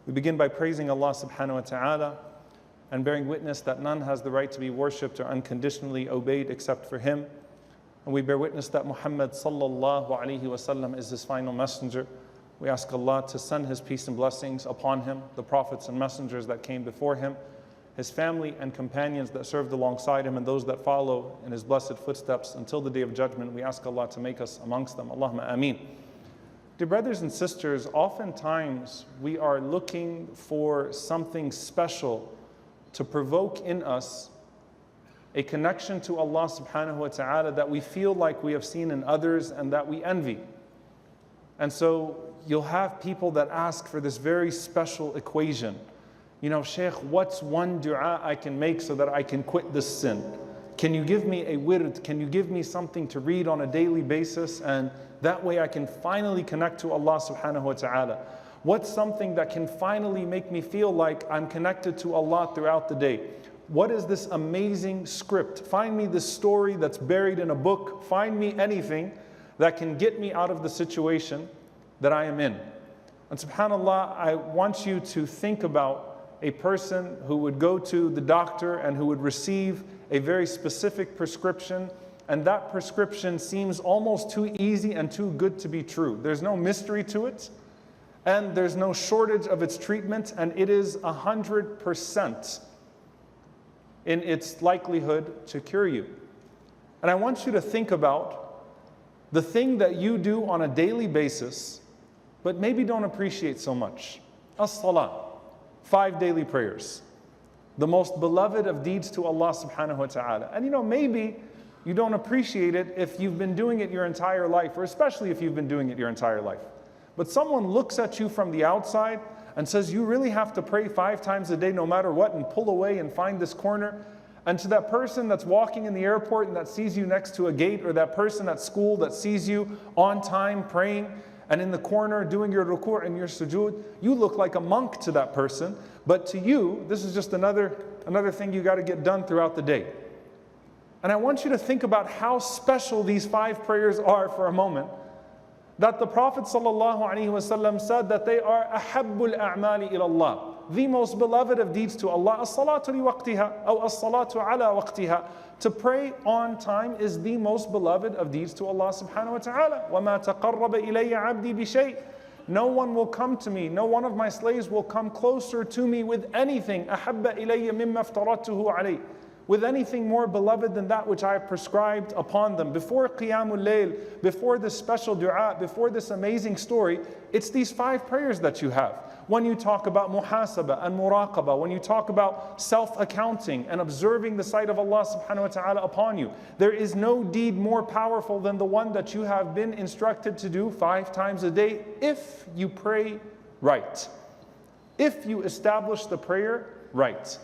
We begin by praising Allah subhanahu wa ta'ala and bearing witness that none has the right to be worshipped or unconditionally obeyed except for Him. And we bear witness that Muhammad sallallahu alaihi wasallam is His final messenger. We ask Allah to send His peace and blessings upon him, the prophets and messengers that came before him, his family and companions that served alongside him, and those that follow in his blessed footsteps until the day of judgment. We ask Allah to make us amongst them. Allahumma ameen. Dear brothers and sisters, oftentimes we are looking for something special to provoke in us a connection to Allah subhanahu wa ta'ala that we feel like we have seen in others and that we envy. And so you'll have people that ask for this very special equation. You know, Shaykh, what's one dua I can make so that I can quit this sin? Can you give me a wird? Can you give me something to read on a daily basis? And that way I can finally connect to Allah subhanahu wa ta'ala. What's something that can finally make me feel like I'm connected to Allah throughout the day? What is this amazing script? Find me this story that's buried in a book. Find me anything that can get me out of the situation that I am in. And subhanAllah, I want you to think about a person who would go to the doctor and who would receive a very specific prescription, and that prescription seems almost too easy and too good to be true. There's no mystery to it, and there's no shortage of its treatment, and it is 100% in its likelihood to cure you. And I want you to think about the thing that you do on a daily basis, but maybe don't appreciate so much. As-Salah, 5 daily prayers, the most beloved of deeds to Allah subhanahu wa ta'ala. And you know, maybe you don't appreciate it if you've been doing it your entire life, or especially if you've been doing it your entire life. But someone looks at you from the outside and says, you really have to pray 5 times a day no matter what, and pull away and find this corner. And to that person that's walking in the airport and that sees you next to a gate, or that person at school that sees you on time praying and in the corner doing your ruku' and your sujood, you look like a monk to that person. But to you, this is just another thing you got to get done throughout the day. And I want you to think about how special these 5 prayers are for a moment. That the Prophet ﷺ said that they are ahabbul a'mali ila Allah, the most beloved of deeds to Allah. As-salatu li waqtiha, or as-salatu ala waqtiha. To pray on time is the most beloved of deeds to Allah subhanahu wa ta'ala. وَمَا تَقَرَّبَ إِلَيَّ عَبْدِي بِشَيْءٍ. No one will come to me, no one of my slaves will come closer to me with anything أَحَبَّ إِلَيَّ مِمَّا افْتَرَضْتُهُ عَلَيْهِ, with anything more beloved than that which I have prescribed upon them. Before Qiyamul Layl, before this special dua, before this amazing story, it's these 5 prayers that you have. When you talk about muhasaba and muraqaba, when you talk about self-accounting and observing the sight of Allah subhanahu wa ta'ala upon you, there is no deed more powerful than the one that you have been instructed to do 5 times a day if you pray right, if you establish the prayer right.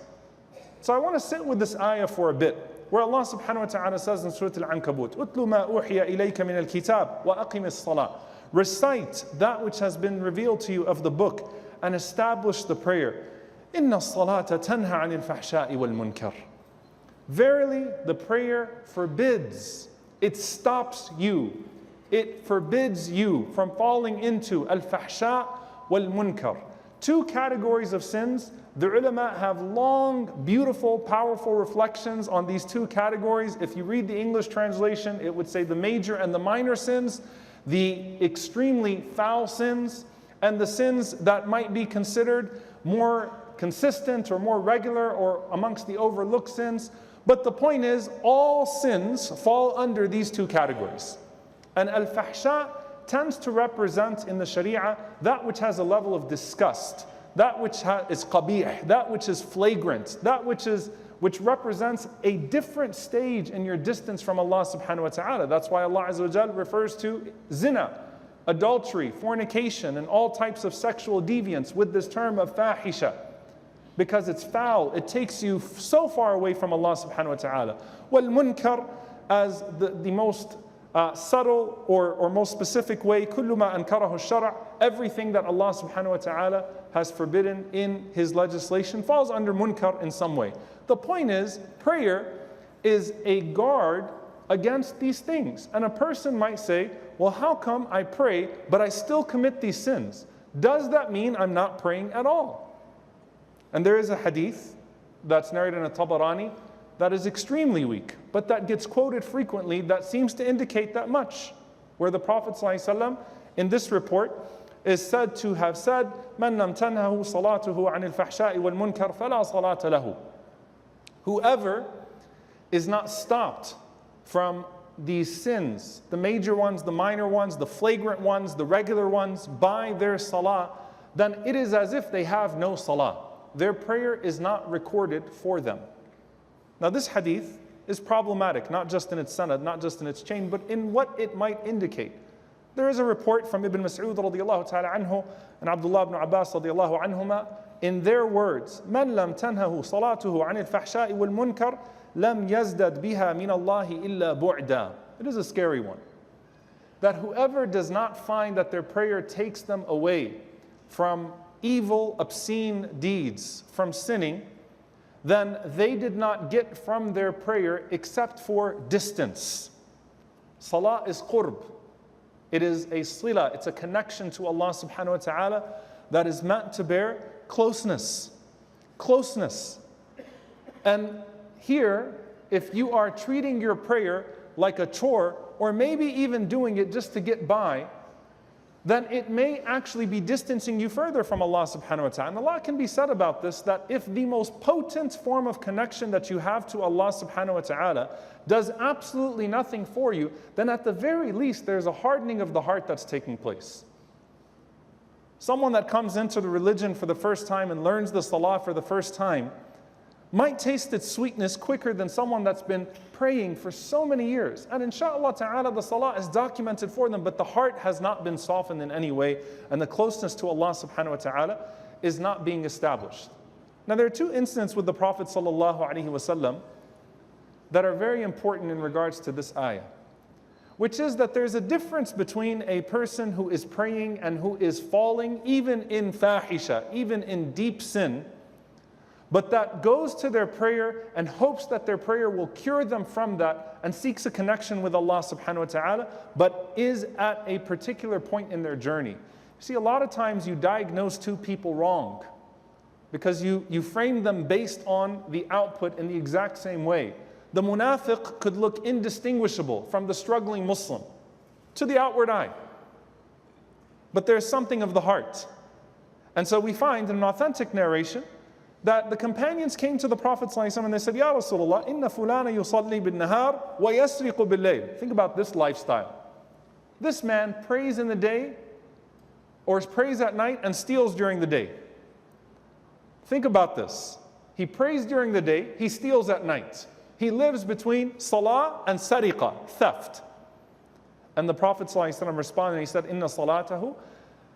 So I want to sit with this ayah for a bit, where Allah subhanahu wa ta'ala says in Surah Al-Ankabut, "Utlu ma uhiya ilayka min al-kitab wa aqim as-salah." Recite that which has been revealed to you of the book and establish the prayer. Inna as-salata tanha 'anil fahsha'i wal munkar. Verily, the prayer forbids, it stops you, it forbids you from falling into al-fahsha wal munkar. 2 categories of sins. The ulama have long, beautiful, powerful reflections on these 2 categories. If you read the English translation, it would say the major and the minor sins, the extremely foul sins, and the sins that might be considered more consistent or more regular or amongst the overlooked sins. But the point is, all sins fall under these 2 categories. And al-fahsha tends to represent in the Sharia that which has a level of disgust, that which is qabih, that which is flagrant, that which represents a different stage in your distance from Allah subhanahu wa ta'ala. That's why Allah Azza wa Jal refers to zina, adultery, fornication, and all types of sexual deviance with this term of fahisha, because it's foul, it takes you so far away from Allah subhanahu wa ta'ala. Wal munkar, as the most subtle or most specific way, kullu ma ankarahu shara', everything that Allah subhanahu wa ta'ala has forbidden in His legislation falls under munkar in some way. The point is, prayer is a guard against these things. And a person might say, well, how come I pray but I still commit these sins? does that mean I'm not praying at all? And there is a hadith that's narrated in a Tabarani that is extremely weak, but that gets quoted frequently that seems to indicate that much, where the Prophet ﷺ in this report is said to have said, مَنْ لَمْ تَنْهَهُ صَلَاتُهُ عَنِ الْفَحْشَاءِ وَالْمُنْكَرِ فَلَا صَلَاةَ لَهُ. Whoever is not stopped from these sins, the major ones, the minor ones, the flagrant ones, the regular ones, by their salah, then it is as if they have no salah. Their prayer is not recorded for them. Now this hadith is problematic, not just in its sanad, not just in its chain, but in what it might indicate. There is a report from Ibn Mas'ud radiallahu ta'ala anhu and Abdullah ibn Abbas radiallahu anhuma in their words, مَنْ لَمْ تَنْهَهُ صَلَاتُهُ عَنِ الْفَحْشَاءِ وَالْمُنْكَرِ لَمْ يَزْدَدْ بِهَا مِنَ اللَّهِ إِلَّا بُعْدًا. It is a scary one. That whoever does not find that their prayer takes them away from evil, obscene deeds, from sinning, then they did not get from their prayer except for distance. Salah is qurb. It is a sila, it's a connection to Allah subhanahu wa ta'ala that is meant to bear closeness. Closeness. And here, if you are treating your prayer like a chore, or maybe even doing it just to get by, then it may actually be distancing you further from Allah subhanahu wa ta'ala. And a lot can be said about this, that if the most potent form of connection that you have to Allah subhanahu wa ta'ala does absolutely nothing for you, then at the very least there's a hardening of the heart that's taking place. Someone that comes into the religion for the first time and learns the salah for the first time might taste its sweetness quicker than someone that's been praying for so many years. And inshallah ta'ala, the salah is documented for them, but the heart has not been softened in any way, and the closeness to Allah subhanahu wa ta'ala is not being established. Now there are two incidents with the Prophet sallallahu alaihi wasallam that are very important in regards to this ayah, which is that there's a difference between a person who is praying and who is falling, even in fahisha, even in deep sin, but that goes to their prayer and hopes that their prayer will cure them from that and seeks a connection with Allah subhanahu wa ta'ala, but is at a particular point in their journey. See, a lot of times you diagnose two people wrong because you frame them based on the output in the exact same way. The munafiq could look indistinguishable from the struggling Muslim to the outward eye, but there's something of the heart. And so we find in an authentic narration that the companions came to the Prophet ﷺ and they said, Ya Rasulullah, inna fulana yusalli bin nahar wa yasriqu bil layl. Think about this lifestyle. This man prays in the day or prays at night and steals during the day. Think about this. He prays during the day, he steals at night. He lives between salah and sariqa, theft. And the Prophet ﷺ responded and he said, Inna salatahu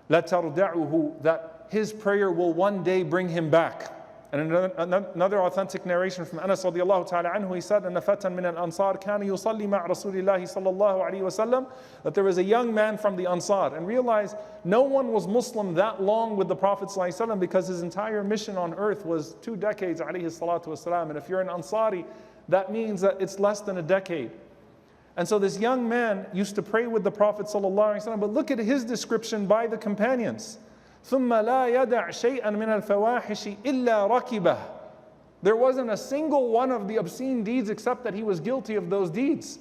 la tarda'uhu, that his prayer will one day bring him back. And another authentic narration from Anas radiallahu ta'ala anhu, he said, أَنَّ فَتًى مِنَ الْأَنصَارِ كَانَ يُصَلِّي مَعْ رَسُولِ اللَّهِ صَلَّى اللَّهُ عَلَيْهِ وَسَلَّمَ, that there was a young man from the Ansar. And realize no one was Muslim that long with the Prophet ﷺ because his entire mission on earth was 2 decades, alayhi salatu wasalam. And if you're an Ansari, that means that it's less than a decade. And so this young man used to pray with the Prophet ﷺ, but look at his description by the companions. ثُمَّ لَا يَدَعْ شَيْئًا مِنَ الْفَوَاحِشِ إِلَّا رَكِبَهُ. There wasn't a single one of the obscene deeds except that he was guilty of those deeds.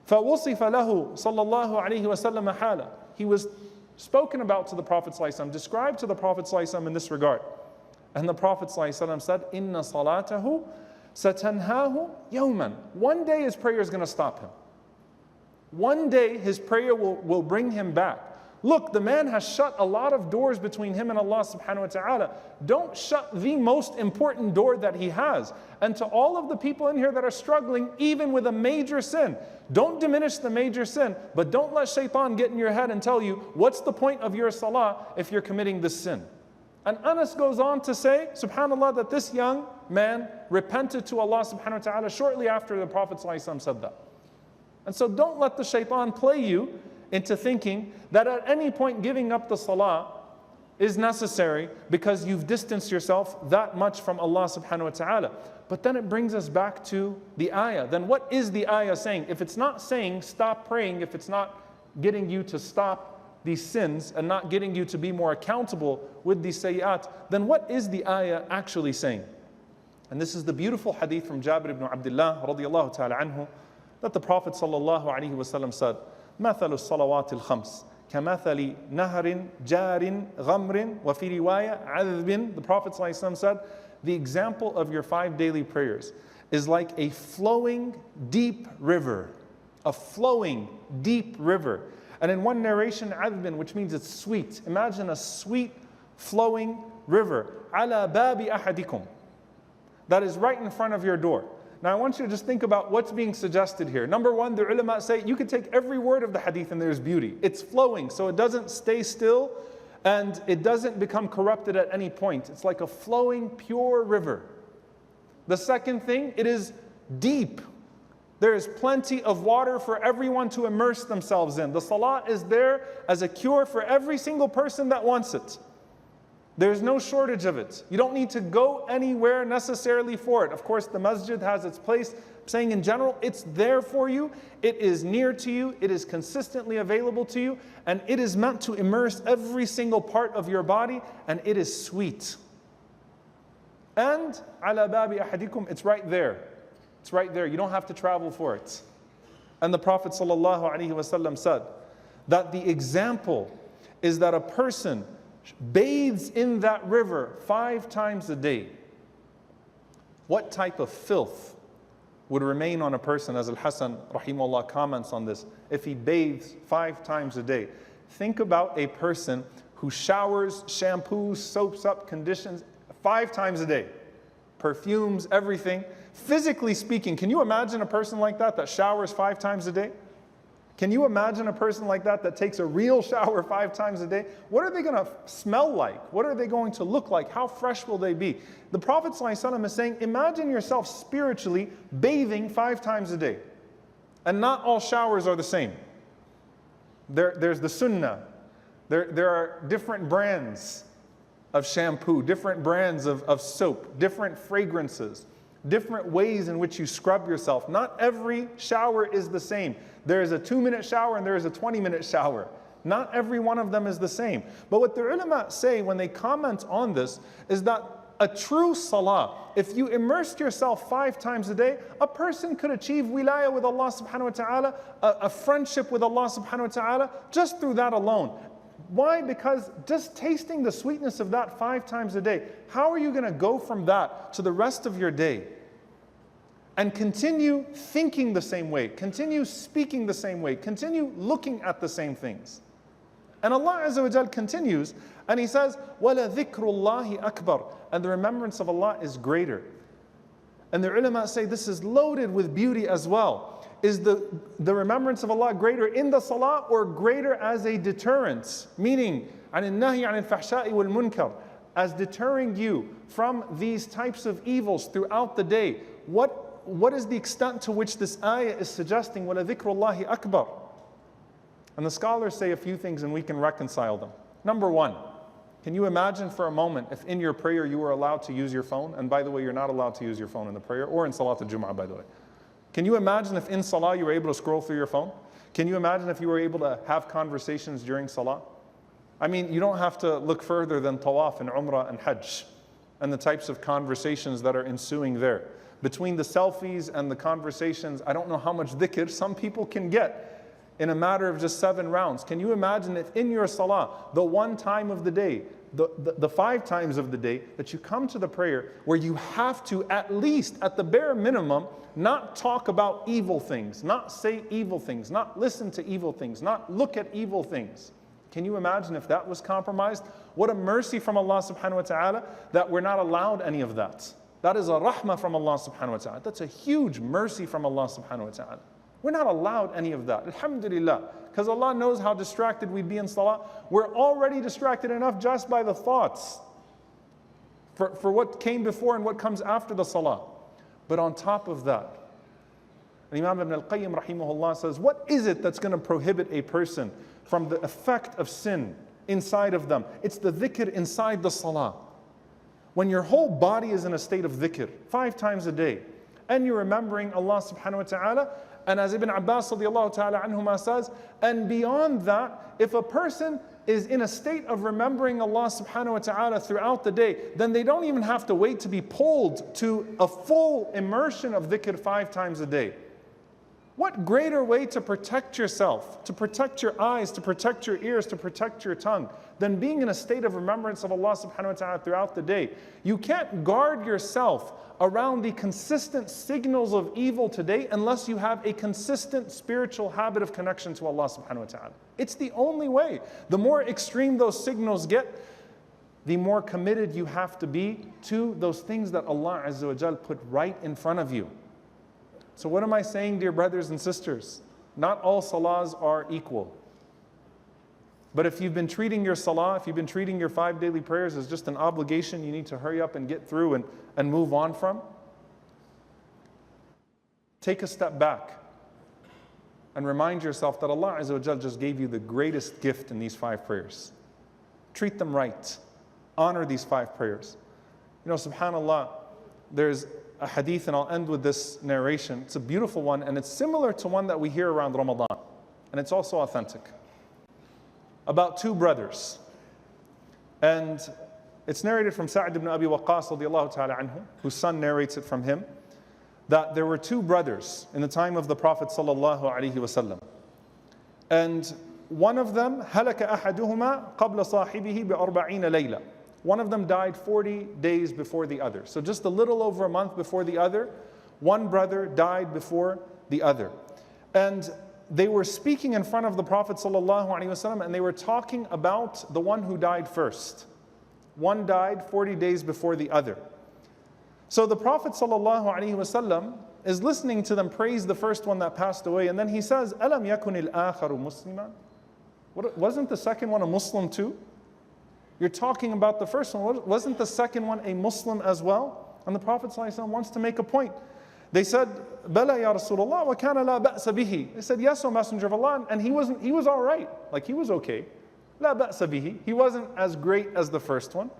فَوُصِفَ لَهُ صَلَّى اللَّهُ عَلَيْهِ وَسَلَّمَ حَالًا. He was spoken about to the Prophet ﷺ, described to the Prophet ﷺ in this regard. And the Prophet ﷺ said, إِنَّ صَلَاتَهُ سَتَنْهَاهُ يَوْمًا. One day his prayer is going to stop him. One day his prayer will bring him back. Look, the man has shut a lot of doors between him and Allah subhanahu wa ta'ala. Don't shut the most important door that he has. And to all of the people in here that are struggling, even with a major sin, don't diminish the major sin, but don't let shaitan get in your head and tell you, what's the point of your salah if you're committing this sin? And Anas goes on to say, subhanAllah, that this young man repented to Allah subhanahu wa ta'ala shortly after the Prophet ﷺ said that. And so don't let the shaitan play you into thinking that at any point giving up the salah is necessary because you've distanced yourself that much from Allah subhanahu wa ta'ala. But then it brings us back to the ayah. Then what is the ayah saying? If it's not saying stop praying, if it's not getting you to stop these sins and not getting you to be more accountable with these sayyat, then what is the ayah actually saying? And this is the beautiful hadith from Jabir ibn Abdullah radiyallahu ta'ala anhu, that the Prophet sallallahu alaihi wasallam said, مَثَلُ الصَّلَوَاتِ الْخَمْسِ كَمَثَلِ نَهَرٍ جَارٍ غَمْرٍ وَفِي رِوَايَةٍ عَذْبٍ. The Prophet sallallahu alaihi wasallam said, the example of your 5 daily prayers is like a flowing deep river. A flowing deep river. And in one narration, عَذْبٍ, which means it's sweet. Imagine a sweet flowing river. عَلَى بَابِ أَحَدِكُمْ. That is right in front of your door. Now I want you to just think about what's being suggested here. Number one, the ulama say you can take every word of the hadith and there's beauty. It's flowing, so it doesn't stay still and it doesn't become corrupted at any point. It's like a flowing, pure river. The second thing, it is deep. There is plenty of water for everyone to immerse themselves in. The salah is there as a cure for every single person that wants it. There's no shortage of it. You don't need to go anywhere necessarily for it. Of course, the masjid has its place. I'm saying in general, it's there for you. It is near to you. It is consistently available to you. And it is meant to immerse every single part of your body. And it is sweet. And ala babi ahadikum, it's right there. It's right there. You don't have to travel for it. And the Prophet ﷺ said that the example is that a person bathes in that river 5 times a day. What type of filth would remain on a person, as Al-Hasan rahimahullah comments on this, if he bathes 5 times a day? Think about a person who showers, shampoos, soaps up, conditions 5 times a day. Perfumes, everything. Physically speaking, can you imagine a person like that that showers 5 times a day? Can you imagine a person like that that takes a real shower 5 times a day? What are they going to smell like? What are they going to look like? How fresh will they be? The Prophet ﷺ is saying, imagine yourself spiritually bathing 5 times a day. And not all showers are the same. There's the sunnah. There are different brands of shampoo, different brands of soap, different fragrances, different ways in which you scrub yourself. Not every shower is the same. There is a 2-minute shower and there is a 20-minute shower. Not every one of them is the same. But what the ulama say when they comment on this is that a true salah, if you immersed yourself 5 times a day, a person could achieve wilayah with Allah subhanahu wa ta'ala, a friendship with Allah subhanahu wa ta'ala, just through that alone. Why? Because just tasting the sweetness of that 5 times a day, how are you going to go from that to the rest of your day? And continue thinking the same way, continue speaking the same way, continue looking at the same things. And Allah Azza wa Jal continues, and He says, وَلَذِكْرُ اللَّهِ أَكْبَرُ. And the remembrance of Allah is greater. And the ulama say this is loaded with beauty as well. Is the remembrance of Allah greater in the salah or greater as a deterrent? Meaning, عَنِ النَّهِي عَنِ الْفَحْشَاءِ وَالْمُنْكَرِ, as deterring you from these types of evils throughout the day. What is the extent to which this ayah is suggesting وَلَذِكْرُ اللَّهِ أَكْبَرُ? And the scholars say a few things and we can reconcile them. Number one, can you imagine for a moment if in your prayer you were allowed to use your phone? And by the way, you're not allowed to use your phone in the prayer or in Salat al-Jum'ah, by the way. Can you imagine if in Salah you were able to scroll through your phone? Can you imagine if you were able to have conversations during Salah? I mean, you don't have to look further than Tawaf and Umrah and Hajj and the types of conversations that are ensuing there. Between the selfies and the conversations, I don't know how much dhikr some people can get in a matter of just 7 rounds. Can you imagine if in your salah, the one time of the day, the 5 times of the day, that you come to the prayer where you have to at least, at the bare minimum, not talk about evil things, not say evil things, not listen to evil things, not look at evil things. Can you imagine if that was compromised? What a mercy from Allah subhanahu wa ta'ala that we're not allowed any of that. That is a rahmah from Allah subhanahu wa ta'ala. That's a huge mercy from Allah subhanahu wa ta'ala. We're not allowed any of that. Alhamdulillah. Because Allah knows how distracted we'd be in salah. We're already distracted enough just by the thoughts for what came before and what comes after the salah. But on top of that, Imam Ibn al-Qayyim rahimahullah says, what is it that's going to prohibit a person from the effect of sin inside of them? It's the dhikr inside the salah. When your whole body is in a state of dhikr 5 times a day, and you're remembering Allah subhanahu wa ta'ala, And as Ibn Abbas radiallahu ta'ala anhuma says, and beyond that, if a person is in a state of remembering Allah subhanahu wa ta'ala throughout the day, then they don't even have to wait to be pulled to a full immersion of dhikr 5 times a day. What greater way to protect yourself, to protect your eyes, to protect your ears, to protect your tongue, than being in a state of remembrance of Allah subhanahu wa ta'ala throughout the day? You can't guard yourself around the consistent signals of evil today unless you have a consistent spiritual habit of connection to Allah subhanahu wa ta'ala. It's the only way. The more extreme those signals get, the more committed you have to be to those things that Allah Azza wa Jal put right in front of you. So what am I saying, dear brothers and sisters? Not all salahs are equal. But if you've been treating your salah, if you've been treating your 5 daily prayers as just an obligation you need to hurry up and get through and move on from, take a step back and remind yourself that Allah Azza wa Jal just gave you the greatest gift in these 5 prayers. Treat them right. Honor these 5 prayers. You know, subhanAllah, there's a hadith, and I'll end with this narration. It's a beautiful one, and it's similar to one that we hear around Ramadan, and it's also authentic. About 2 brothers. And it's narrated from Sa'd ibn Abi Waqqas radiallahu ta'ala anhu, whose son narrates it from him, that there were 2 brothers in the time of the Prophet sallallahu alaihi wasallam. And one of them, هَلَكَ أَحَدُهُمَا قَبْلَ صَاحِبِهِ بِأَرْبَعِينَ لَيْلَةً. One of them died 40 days before the other. So just a little over a month before the other, one brother died before the other. And they were speaking in front of the Prophet ﷺ, and they were talking about the one who died first. One died 40 days before the other. So the Prophet ﷺ is listening to them praise the first one that passed away, and then he says, أَلَمْ يَكُنِ الْآخَرُ مُسْلِمًا? Wasn't the second one a Muslim too? You're talking about the first one. Wasn't the second one a Muslim as well? And the Prophet ﷺ wants to make a point. They said, Bala ya Rasulullah wa kana la ba'sa bihi. They said, yes, O Messenger of Allah. And he was all right. Like he was okay. La ba'sa bihi. He wasn't as great as the first one.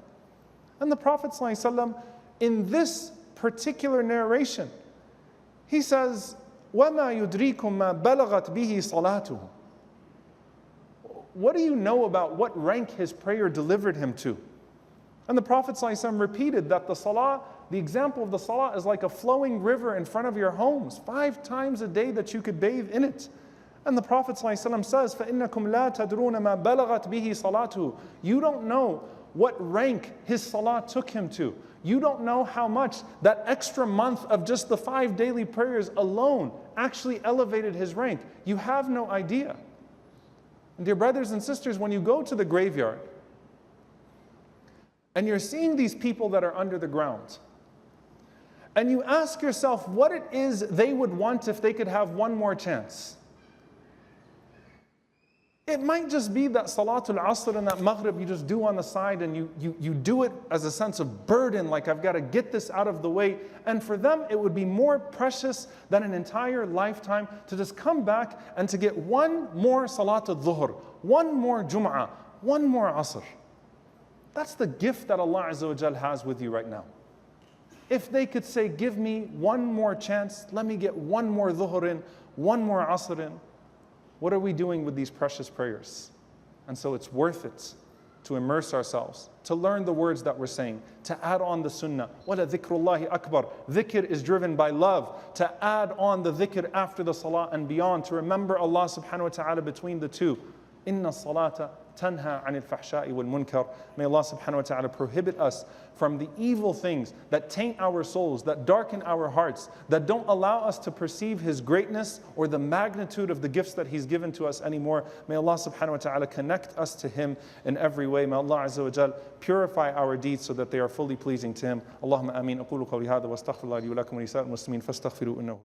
And the Prophet ﷺ, in this particular narration, he says, وَمَا يُدْرِيكُمْ مَا بَلَغَتْ بِهِ صَلَاتُهُ. What do you know about what rank his prayer delivered him to? And the Prophet ﷺ repeated that the salah, the example of the salah is like a flowing river in front of your homes, 5 times a day that you could bathe in it. And the Prophet ﷺ says, فَإِنَّكُمْ لَا تَدْرُونَ مَا بَلَغَتْ بِهِ صَلَاتُهُ. You don't know what rank his salah took him to. You don't know how much that extra month of just the 5 daily prayers alone actually elevated his rank. You have no idea. And dear brothers and sisters, when you go to the graveyard and you're seeing these people that are under the ground, and you ask yourself what it is they would want if they could have one more chance, it might just be that Salatul Asr and that Maghrib you just do on the side, and you do it as a sense of burden, like I've got to get this out of the way. And for them, it would be more precious than an entire lifetime to just come back and to get one more Salatul Dhuhr, one more Jum'ah, one more Asr. That's the gift that Allah Azza wa Jal has with you right now. If they could say, give me one more chance, let me get one more Dhuhr in, one more Asr in. What are we doing with these precious prayers? And so it's worth it to immerse ourselves, to learn the words that we're saying, to add on the sunnah. وَلَا ذِكْرُ اللَّهِ أَكْبَرُ. Dhikr is driven by love. To add on the dhikr after the salah and beyond, to remember Allah subhanahu wa ta'ala between the two. إِنَّ الصَّلَاةَ تَنْهَى عَنِ الْفَحْشَاءِ وَالْمُنْكَرِ. May Allah subhanahu wa ta'ala prohibit us from the evil things that taint our souls, that darken our hearts, that don't allow us to perceive His greatness or the magnitude of the gifts that He's given to us anymore. May Allah subhanahu wa ta'ala connect us to Him in every way. May Allah azza wa jal purify our deeds so that they are fully pleasing to Him. Allahumma ameen. أقول قولي هذا واستغفر الله لي ولكم ولسائر المسلمين فاستغفروا إنه